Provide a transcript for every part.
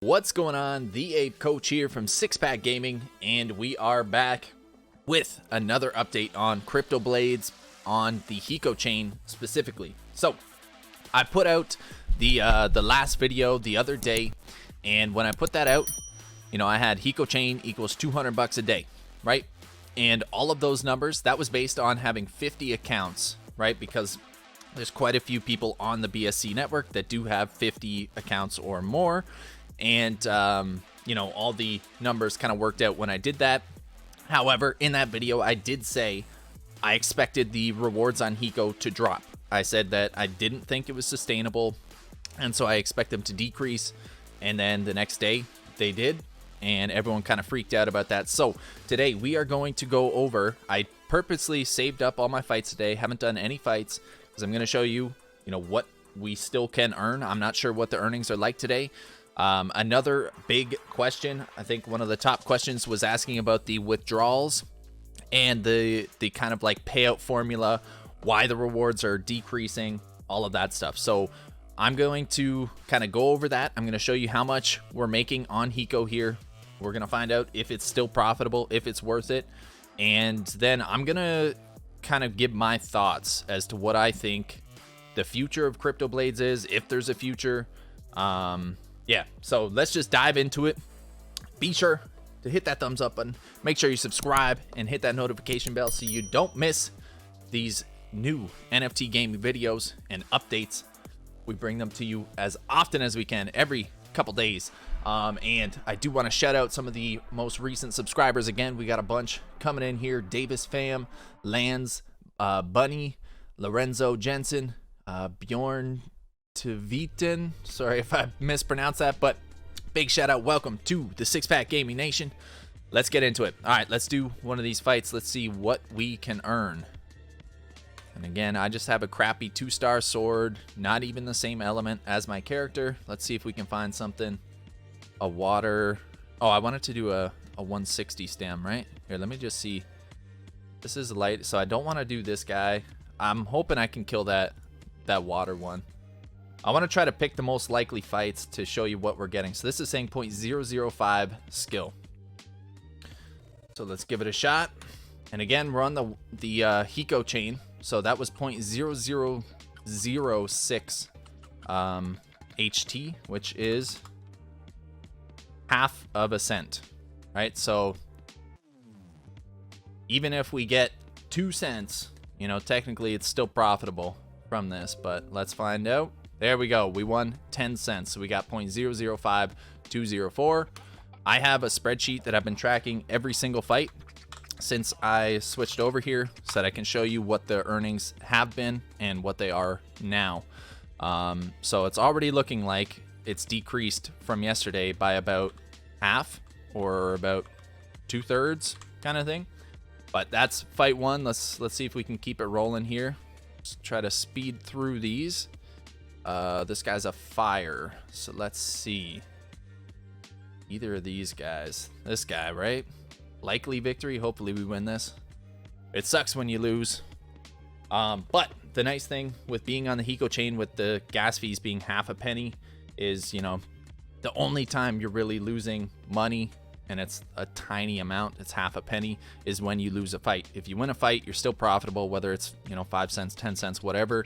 What's going on? The Ape Coach here from Six Pack Gaming, and we are back with another update on crypto blades on the HECO chain specifically. So I put out the last video the other day, and when I put that out, I had HECO chain equals $200 a day, right? And all of those numbers, that was based on having 50 accounts, right? Because there's quite a few people on the BSC network that do have 50 accounts or more. And, all the numbers kind of worked out when I did that. However, in that video, I did say I expected the rewards on HECO to drop. I said that I didn't think it was sustainable, and so I expect them to decrease. And then the next day, they did, and everyone kind of freaked out about that. So today, we are going to go over, I purposely saved up all my fights today, haven't done any fights, because I'm going to show you, what we still can earn. I'm not sure what the earnings are like today. Another big question, I think one of the top questions was asking about the withdrawals and the kind of like payout formula, why the rewards are decreasing, all of that stuff. So I'm going to kind of go over that. I'm going to show you how much we're making on HECO here. We're going to find out if it's still profitable, if it's worth it. And then I'm going to kind of give my thoughts as to what I think the future of crypto blades is, if there's a future. Yeah, so let's just dive into it. Be sure to hit that thumbs up button. Make sure you subscribe and hit that notification bell so you don't miss these new NFT gaming videos and updates. We bring them to you as often as we can, every couple days. And I do want to shout out some of the most recent subscribers. Again, we got a bunch coming in here. Davis Fam, Lands, Bunny, Lorenzo Jensen, Bjorn Tveten, sorry if I mispronounced that, but big shout out, welcome to the Six Pack Gaming Nation. Let's get into it. All right, let's do one of these fights. Let's see what we can earn. And again, I just have a crappy 2-star sword, not even the same element as my character. Let's see if we can find something. A water. Oh, I wanted to do a 160 stem, right? Here, let me just see. This is light, so I don't want to do this guy. I'm hoping I can kill that water one. I want to try to pick the most likely fights to show you what we're getting. So this is saying 0.005 skill. So let's give it a shot. And again, we're on the HECO chain. So that was 0.0006 HT, which is half of a cent, right? So even if we get 2 cents, technically it's still profitable from this, but let's find out. There we go. We won 10 cents. So we got 0.005204. I have a spreadsheet that I've been tracking every single fight since I switched over here so that I can show you what the earnings have been and what they are now. So it's already looking like it's decreased from yesterday by about half or about 2/3 kind of thing. But that's fight one. Let's see if we can keep it rolling here. Let's try to speed through these. This guy's a fire, so let's see. Either of these guys. This guy, right? Likely victory. Hopefully we win this. It sucks when you lose. But the nice thing with being on the HECO chain with the gas fees being half a penny is, the only time you're really losing money, and it's a tiny amount, it's half a penny, is when you lose a fight. If you win a fight, you're still profitable, whether it's, 5 cents, 10 cents, whatever.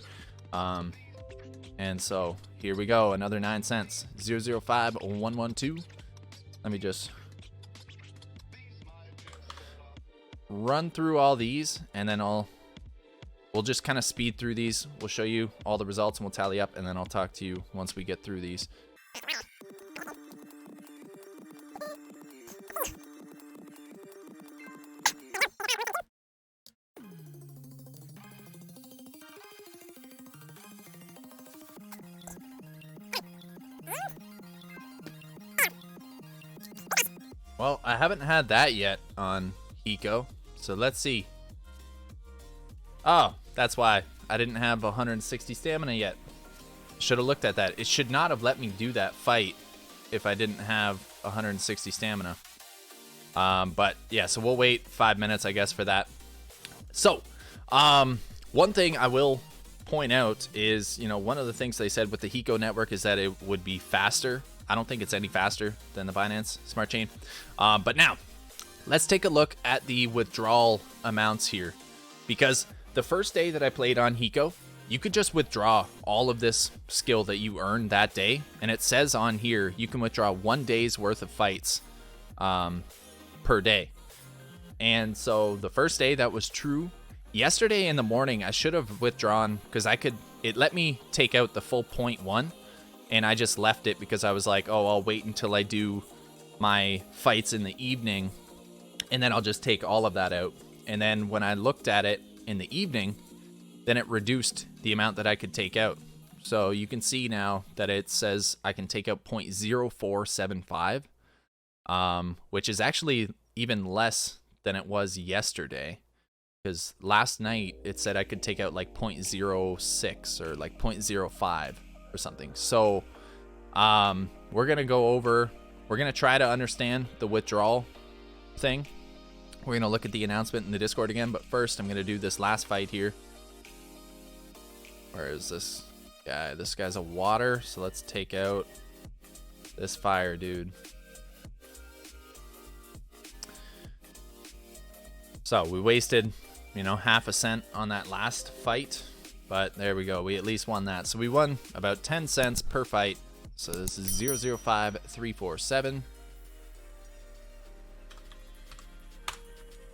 And so here we go, another 9 cents. 005112. Let me just run through all these, and then we'll just kind of speed through these. We'll show you all the results and we'll tally up, and then I'll talk to you once we get through these. Well, I haven't had that yet on HECO, so let's see. Oh, that's why I didn't have 160 stamina yet. Should have looked at that. It should not have let me do that fight if I didn't have 160 stamina. But yeah, so we'll wait 5 minutes, I guess, for that. So, one thing I will point out is, one of the things they said with the HECO network is that it would be faster I don't think it's any faster than the Binance Smart Chain. But now, let's take a look at the withdrawal amounts here. Because the first day that I played on HECO, you could just withdraw all of this skill that you earned that day. And it says on here, you can withdraw 1 day's worth of fights per day. And so the first day that was true. Yesterday in the morning, I should have withdrawn because it let me take out the full 0.1, and I just left it because I was like, oh, I'll wait until I do my fights in the evening, and then I'll just take all of that out. And then when I looked at it in the evening, then it reduced the amount that I could take out. So you can see now that it says I can take out 0.0475, which is actually even less than it was yesterday. Because last night it said I could take out like 0.06 or like 0.05 or something. So we're going to try to understand the withdrawal thing. We're going to look at the announcement in the Discord again. But first, I'm going to do this last fight here. Where is this guy? This guy's a water. So let's take out this fire dude. So we wasted, half a cent on that last fight, but there we go. We at least won that. So we won about 10 cents per fight. So this is 005347.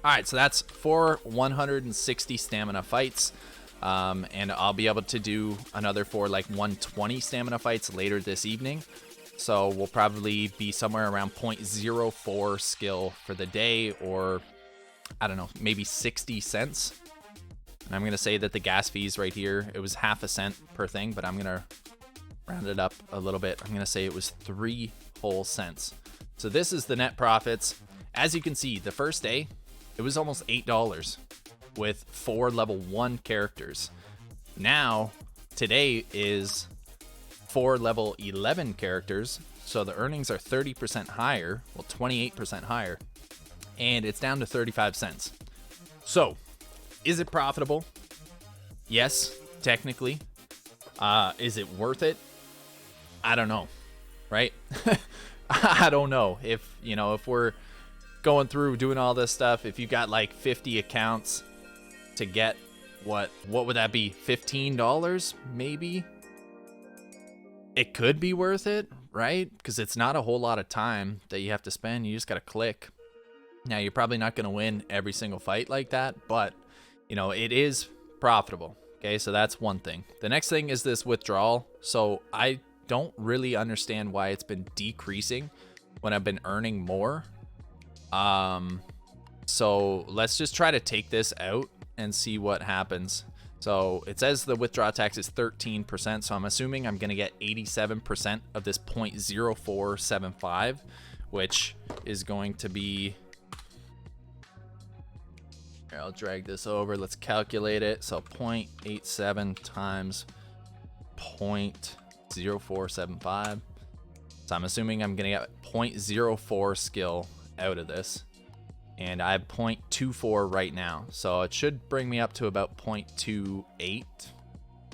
All right, so that's 160 stamina fights. And I'll be able to do another 120 stamina fights later this evening. So we'll probably be somewhere around 0.04 skill for the day, or I don't know, maybe 60 cents. And I'm going to say that the gas fees right here, it was half a cent per thing, but I'm going to round it up a little bit. I'm going to say it was 3 whole cents. So this is the net profits. As you can see, the first day, it was almost $8 with 4 level 1 characters. Now, today is 4 level 11 characters. So the earnings are 30% higher, well, 28% higher. And it's down to 35 cents. So, is it profitable? Yes, technically. Is it worth it? I don't know, right? I don't know. If we're going through doing all this stuff, if you got like 50 accounts to get what would that be? $15 maybe? It could be worth it, right? Because it's not a whole lot of time that you have to spend. You just got to click. Now, you're probably not going to win every single fight like that, but, it is profitable. Okay, so that's one thing. The next thing is this withdrawal. So I don't really understand why it's been decreasing when I've been earning more. So let's just try to take this out and see what happens. So it says the withdrawal tax is 13%, so I'm assuming I'm going to get 87% of this 0.0475, which is going to be... Here, I'll drag this over. Let's calculate it. So 0.87 times 0.0475. So I'm assuming I'm going to get 0.04 skill out of this. And I have 0.24 right now. So it should bring me up to about 0.28,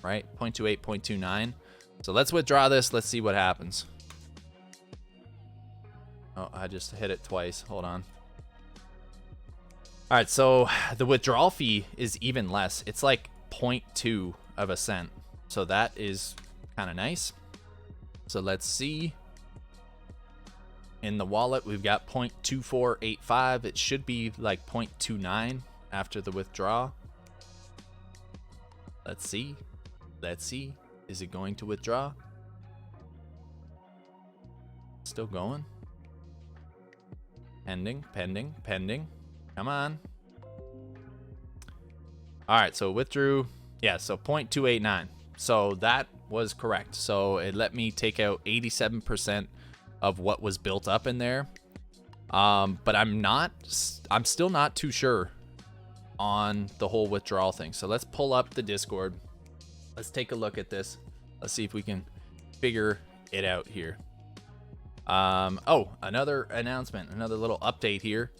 right? 0.28, 0.29. So let's withdraw this. Let's see what happens. Oh, I just hit it twice. Hold on. All right, so the withdrawal fee is even less. It's like 0.2 of a cent. So that is kind of nice. So let's see. In the wallet, we've got 0.2485. It should be like 0.29 after the withdrawal. Let's see. Let's see. Is it going to withdraw? Still going. Pending, pending, pending. Come on. All right, so it withdrew. Yeah, so 0.289. So that was correct. So it let me take out 87% of what was built up in there. But I'm still not too sure on the whole withdrawal thing. So let's pull up the Discord. Let's take a look at this. Let's see if we can figure it out here. Oh, another announcement, another little update here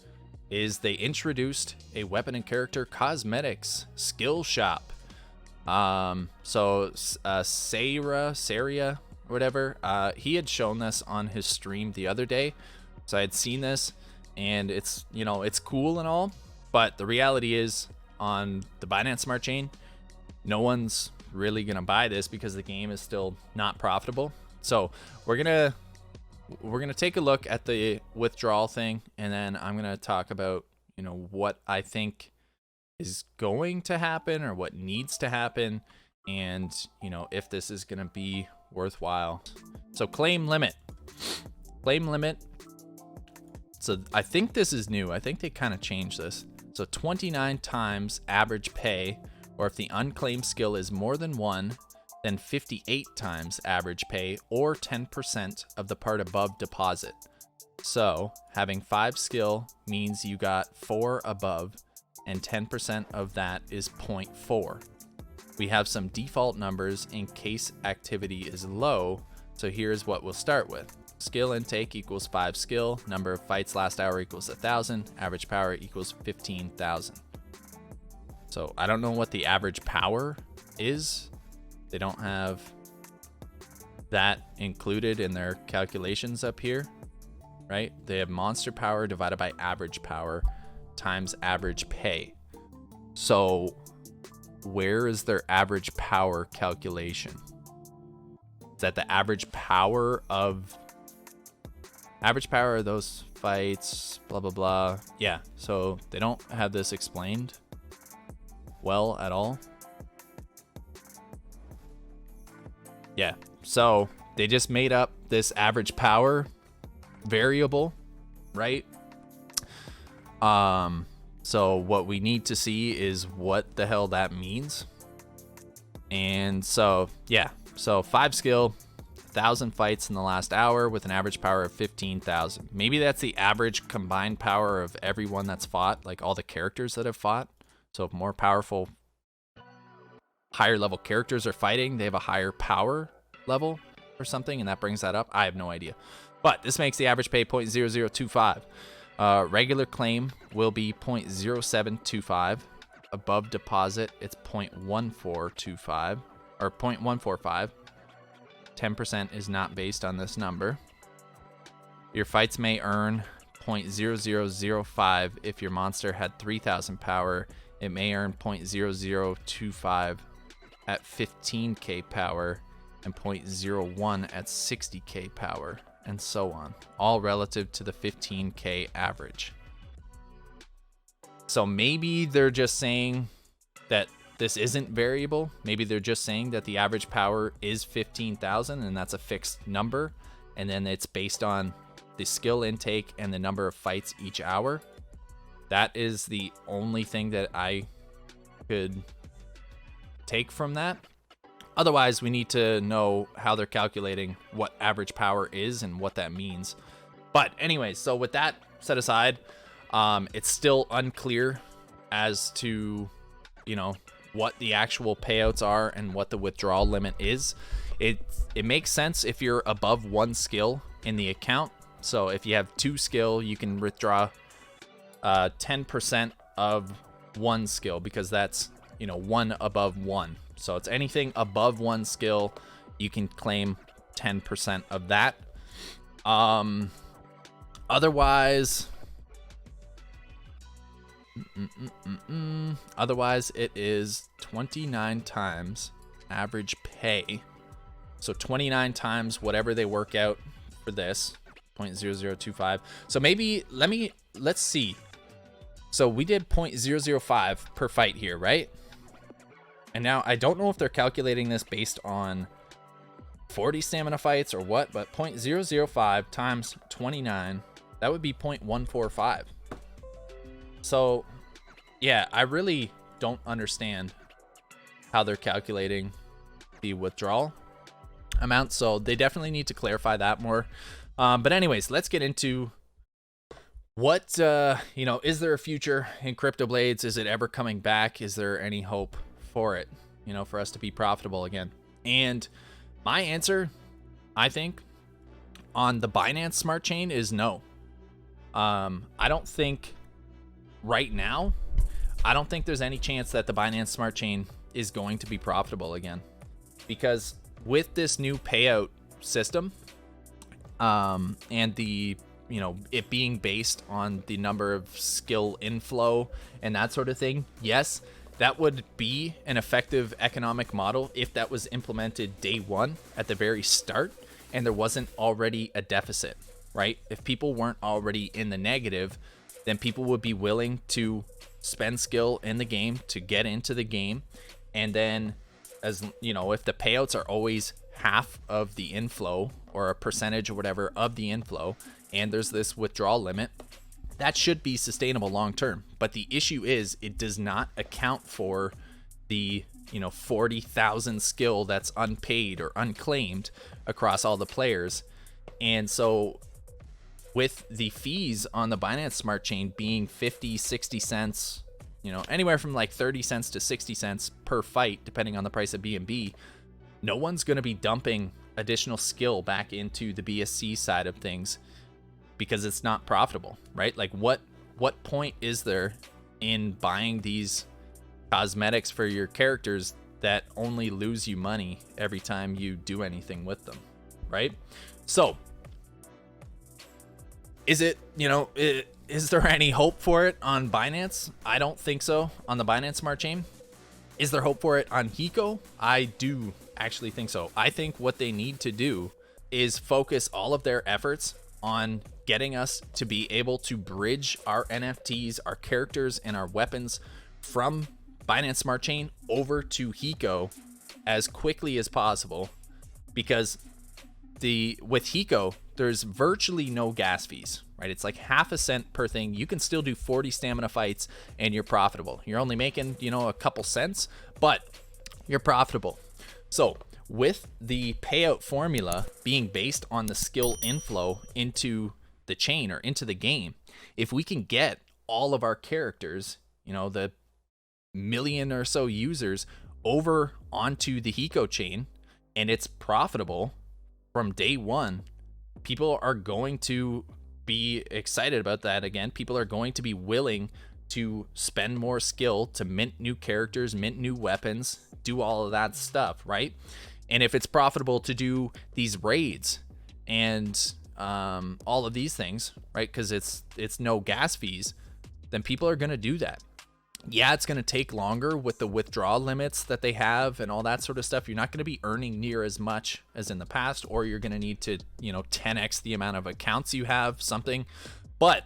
is they introduced a weapon and character cosmetics skill shop. So Saria, or whatever, he had shown this on his stream the other day. So I had seen this, and it's, you know, it's cool and all, but the reality is on the Binance Smart Chain, no one's really gonna buy this because the game is still not profitable. So we're gonna take a look at the withdrawal thing, and then I'm gonna talk about, you know, what I think is going to happen or what needs to happen, and, you know, if this is gonna be worthwhile. So claim limit. So I think this is new. I think they kind of changed this. So 29 times average pay, or if the unclaimed skill is more than 1, then 58 times average pay, or 10% of the part above deposit. So having 5 skill means you got 4 above, and 10% of that is 0.4. We have some default numbers in case activity is low. So here's what we'll start with. Skill intake equals 5 skill, number of fights last hour equals 1,000, average power equals 15,000. So I don't know what the average power is. They don't have that included in their calculations up here, right? They have monster power divided by average power times average pay. So where is their average power calculation? Is that the average power of those fights, blah, blah, blah. Yeah, so they don't have this explained well at all. Yeah, so they just made up this average power variable, right? So what we need to see is what the hell that means. And so, yeah, so 5 skill, 1,000 fights in the last hour with an average power of 15,000. Maybe that's the average combined power of everyone that's fought, like all the characters that have fought. So if more powerful, higher level characters are fighting, they have a higher power level or something, and that brings that up. I have no idea. But this makes the average pay 0.0025. Regular claim will be 0.0725. Above deposit, it's 0.1425 or 0.145. 10% is not based on this number. Your fights may earn 0.0005 if your monster had 3,000 power. It may earn 0.0025 at 15k power and 0.01 at 60k power, and so on, all relative to the 15k average. So maybe they're just saying that this isn't variable. Maybe they're just saying that the average power is 15,000 and that's a fixed number, and then it's based on the skill intake and the number of fights each hour. That is the only thing that I could take from that. Otherwise, we need to know how they're calculating what average power is and what that means. But anyways, so with that set aside, it's still unclear as to, you know, what the actual payouts are and what the withdrawal limit is. It makes sense if you're above 1 skill in the account. So if you have 2 skill, you can withdraw 10% of 1 skill, because that's, you know, 1 above 1. So it's anything above 1 skill, you can claim 10% of that. Otherwise, it is 29 times average pay. So 29 times whatever they work out for this, 0.0025. So maybe let's see. So we did 0.005 per fight here, right? And now I don't know if they're calculating this based on 40 stamina fights or what, but 0.005 times 29, that would be 0.145. So yeah, I really don't understand how they're calculating the withdrawal amount. So they definitely need to clarify that more. But anyways, let's get into what, you know, is there a future in Crypto Blades? Is it ever coming back? Is there any hope for it, you know, for us to be profitable again? And my answer, I think, on the Binance Smart Chain is no. I don't think right now, I don't think there's any chance that the Binance Smart Chain is going to be profitable again, because with this new payout system, and the, you know, it being based on the number of skill inflow and that sort of thing, yes, that would be an effective economic model if that was implemented day one at the very start and there wasn't already a deficit, right? If people weren't already in the negative, then people would be willing to spend skill in the game to get into the game. And then, as you know, if the payouts are always half of the inflow or a percentage or whatever of the inflow, and there's this withdrawal limit, that should be sustainable long term. But the issue is it does not account for the, you know, 40,000 skill that's unpaid or unclaimed across all the players. And so with the fees on the Binance Smart Chain being 50, 60 cents, you know, anywhere from like 30 cents to 60 cents per fight, depending on the price of BNB, no one's going to be dumping additional skill back into the BSC side of things because it's not profitable, right? Like what point is there in buying these cosmetics for your characters that only lose you money every time you do anything with them, right? So is it, you know, is there any hope for it on Binance? I don't think so on the Binance Smart Chain. Is there hope for it on HECO? I do actually think so. I think what they need to do is focus all of their efforts on getting us to be able to bridge our NFTs, our characters, and our weapons from Binance Smart Chain over to HECO as quickly as possible, because with HECO, there's virtually no gas fees, right? It's like half a cent per thing. You can still do 40 stamina fights and you're profitable. You're only making, you know, a couple cents, but you're profitable. So with the payout formula being based on the skill inflow into the chain or into the game, if we can get all of our characters, you know, the million or so users over onto the HECO chain, and it's profitable from day one, people are going to be excited about that again. People are going to be willing to spend more skill to mint new characters, mint new weapons, do all of that stuff, right? And if it's profitable to do these raids and all of these things, right, because it's no gas fees, then people are going to do that. Yeah, it's going to take longer with the withdrawal limits that they have and all that sort of stuff. You're not going to be earning near as much as in the past, or you're going to need to, you know, 10x the amount of accounts you have, something. But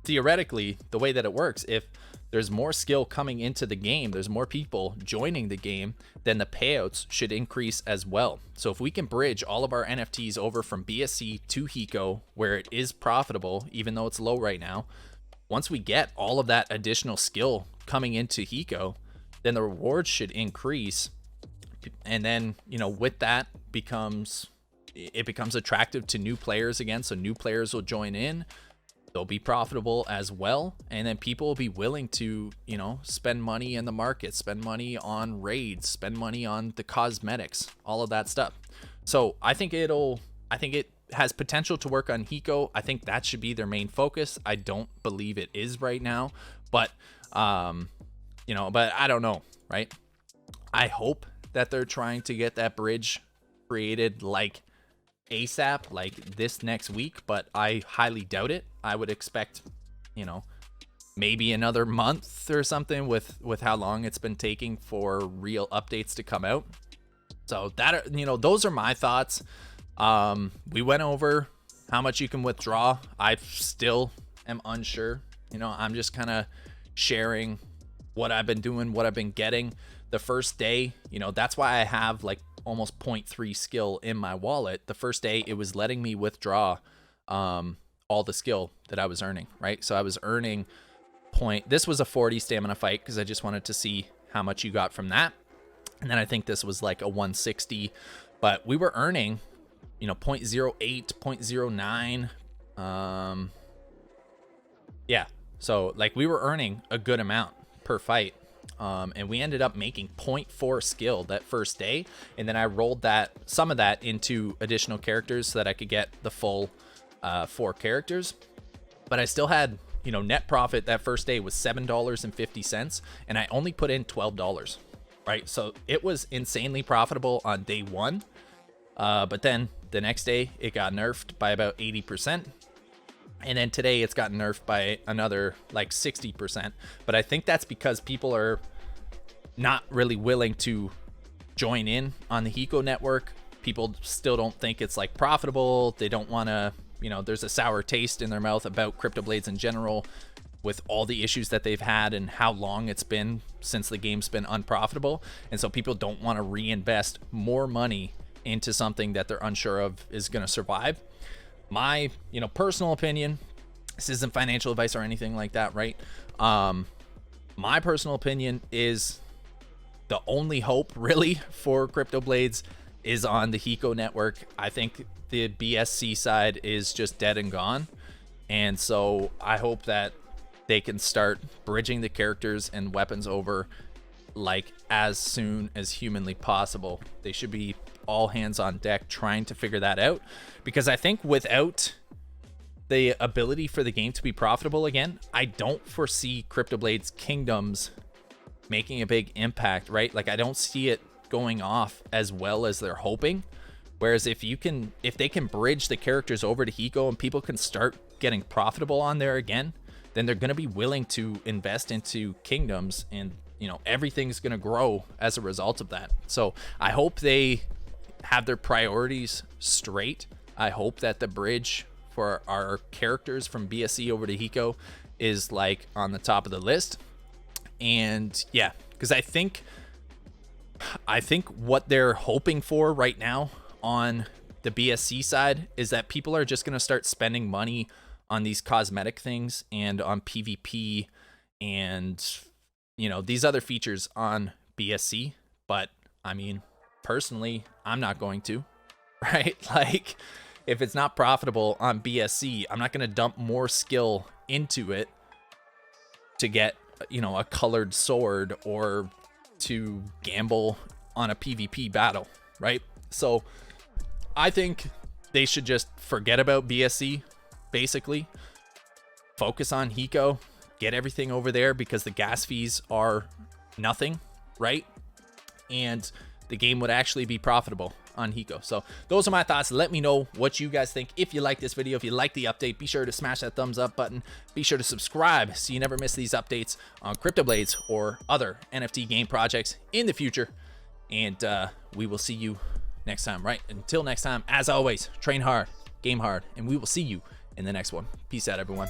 theoretically, the way that it works, if there's more skill coming into the game, there's more people joining the game, then the payouts should increase as well. So if we can bridge all of our NFTs over from BSC to HECO, where it is profitable, even though it's low right now, once we get all of that additional skill coming into HECO, then the rewards should increase. And then, you know, with that becomes attractive to new players again. So new players will join in. They'll be profitable as well. And then people will be willing to, you know, spend money in the market, spend money on raids, spend money on the cosmetics, all of that stuff. So I think it has potential to work on HECO. I think that should be their main focus. I don't believe it is right now, but you know, but I don't know, right? I hope that they're trying to get that bridge created like ASAP, like this next week, but I highly doubt it. I would expect, you know, maybe another month or something with how long it's been taking for real updates to come out. So that, you know, those are my thoughts. We went over how much you can withdraw. I still am unsure. You know, I'm just kind of sharing what I've been doing, what I've been getting. The first day, you know, that's why I have like almost 0.3 skill in my wallet. The first day it was letting me withdraw all the skill that I was earning, right? So I was earning this was a 40 stamina fight because I just wanted to see how much you got from that. And then I think this was like a 160, but we were earning, you know, 0.08, 0.09. Yeah. So like we were earning a good amount per fight. And we ended up making 0.4 skill that first day. And then I rolled some of that into additional characters so that I could get the full 4 characters. But I still had, you know, net profit that first day was $7.50. And I only put in $12, right? So it was insanely profitable on day one, but then the next day it got nerfed by about 80%. And then today it's gotten nerfed by another like 60%. But I think that's because people are not really willing to join in on the HECO network. People still don't think it's like profitable. They don't want to, there's a sour taste in their mouth about crypto blades in general, with all the issues that they've had and how long it's been since the game's been unprofitable. And so people don't want to reinvest more money into something that they're unsure of is going to survive. My, personal opinion, this isn't financial advice or anything like that, right? My personal opinion is the only hope really for crypto blades is on the HECO network. I think the BSC side is just dead and gone. And so I hope that they can start bridging the characters and weapons over like as soon as humanly possible. They should be all hands on deck trying to figure that out, because I think without the ability for the game to be profitable again, I don't foresee Crypto Blades Kingdoms making a big impact, right? Like I don't see it going off as well as they're hoping. Whereas if they can bridge the characters over to HECO and people can start getting profitable on there again, then they're going to be willing to invest into Kingdoms, and everything's going to grow as a result of that. So I hope they have their priorities straight. I hope that the bridge for our characters from BSC over to HECO is like on the top of the list. And yeah, because I think what they're hoping for right now on the BSC side is that people are just going to start spending money on these cosmetic things and on PvP and these other features on BSC. But I mean, personally, I'm not going to, right? Like if it's not profitable on BSC, I'm not going to dump more skill into it to get a colored sword or to gamble on a PvP battle, right? So I think they should just forget about BSC, basically focus on HECO, get everything over there, because the gas fees are nothing, right? And the game would actually be profitable on HECO. So those are my thoughts. Let me know what you guys think. If you like this video, if you like the update, be sure to smash that thumbs up button. Be sure to subscribe so you never miss these updates on Crypto Blades or other NFT game projects in the future. And we will see you next time, right? Until next time, as always, train hard, game hard, and we will see you in the next one. Peace out, everyone.